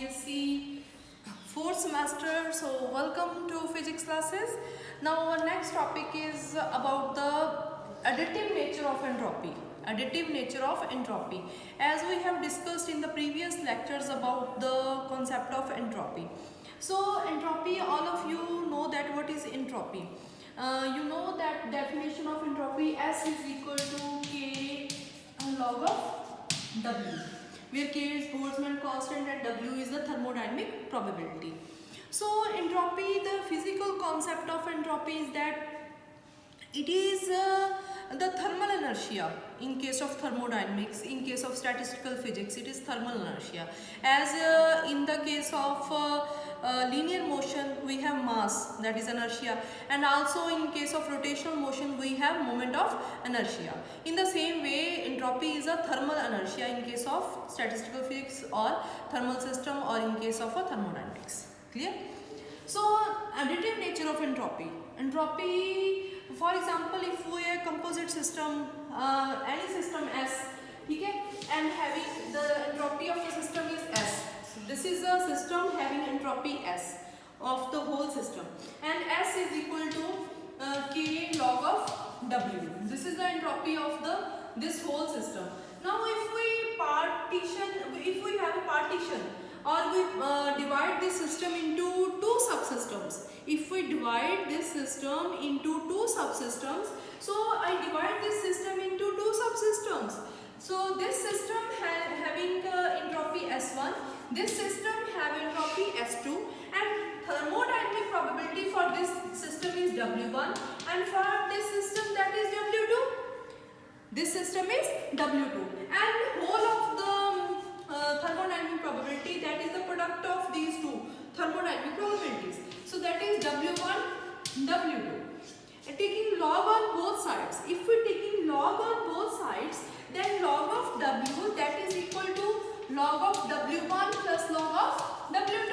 BSc fourth semester. So welcome to physics classes. Now our next topic is about the additive nature of entropy. Additive nature of entropy. As we have discussed in the previous lectures about the concept of entropy. So entropy, all of you know that what is entropy. You know that definition of entropy, S is equal to K log of W, where K is Boltzmann constant and W is the thermodynamic probability. So entropy, the physical concept of entropy is that it is the thermal inertia. In case of thermodynamics, in case of statistical physics, it is thermal inertia. As in the case of linear motion, we have mass, that is inertia, and also in case of rotational motion, we have moment of inertia. In the same way, entropy is a thermal inertia in case of statistical physics or thermal system, or in case of a thermodynamics. Clear? So additive nature of entropy. Entropy, for example, if we a composite system, any system S, okay, and having the entropy of the system is S. So this is a system having entropy S of the whole system, and S is equal to K log of W. This is the entropy of this whole system. Now if we have a partition, or we divide this system into two subsystems. If we divide this system into two subsystems, so I divide this system into two subsystems. So this system having entropy S1, this system have entropy S2, and thermodynamic probability for this system is W1, and for this system, that is W2. This system is W2, and whole of the thermodynamic probability, that is the product of these two thermodynamic probabilities. So that is W1, W2. And taking log on both sides. If we taking log on both sides, then log of W, that is equal to log of W1 plus log of W2.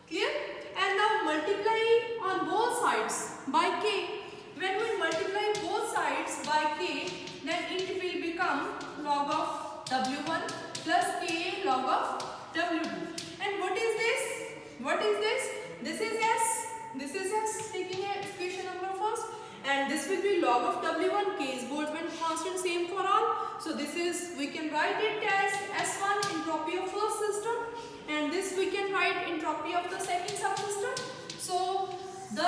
Clear? And now multiply on both sides by K. When we multiply both sides by K, then it will become log of W1 plus K log of W2. And what is this? What is this? This is S. This is S, taking equation number first. And this will be log of W1, K is Boltzmann constant, same for all. So this is, we can write it as S1, entropy of first system. And this we can write entropy of the second subsystem. So the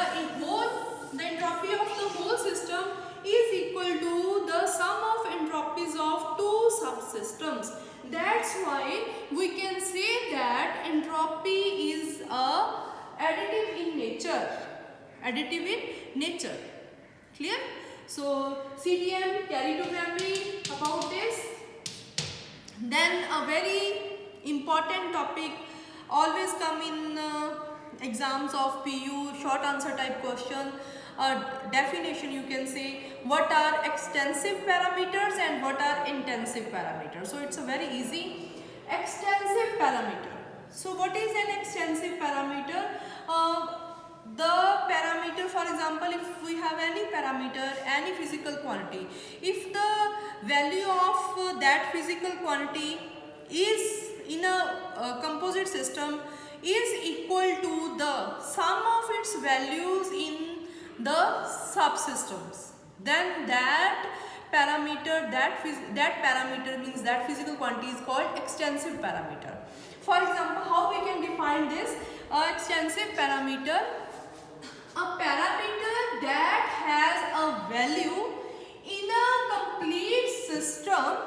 entropy of the whole system is equal to the sum of entropies of two subsystems. That's why we can say that entropy is additive in nature. Additive in nature. Clear? So CTM, carry to memory about this. Then a very important topic always come in exams of PU, short answer type question. Definition, you can say what are extensive parameters and what are intensive parameters. So it's a very easy. Extensive parameter. So what is an extensive parameter? The parameter, for example, if we have any parameter, any physical quantity, if the value of that physical quantity is in a composite system is equal to the sum of its values in the subsystems, then that parameter, that parameter means that physical quantity is called extensive parameter. For example, how we can define this extensive parameter? A parameter that has a value in a complete system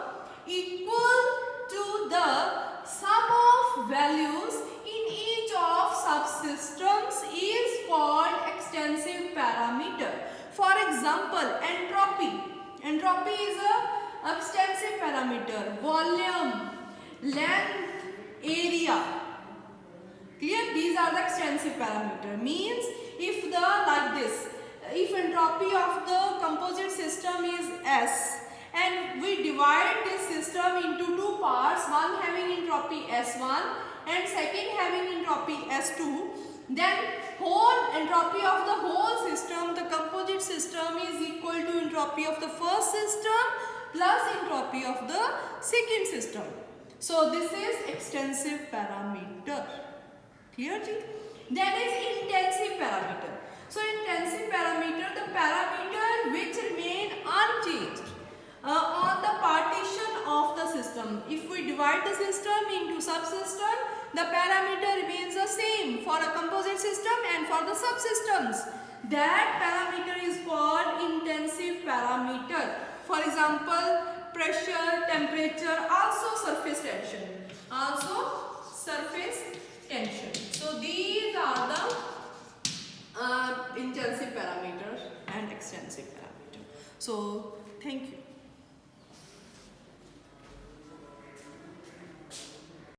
equal to the sum of values in each of subsystems is called extensive parameter. For example, entropy. Entropy is a extensive parameter. Volume, length, area. Clear? These are the extensive parameter. Means if the, like this, if entropy of the composite system is S, and we divide this system into two parts, one having entropy S1 and second having entropy S2, then whole entropy of the whole system, the composite system, is equal to entropy of the first system plus entropy of the second system. So this is extensive parameter. Clear ji? Then is intensive parameter. So intensive parameter, the parameter which remain unchanged on the partition of the system. If we divide the system into subsystem, the parameter remains the same for a composite system and for the subsystems. That parameter is called intensive parameter. For example, pressure, temperature, also surface tension. Also surface tension. So these are the intensive parameters and extensive parameter. So thank you.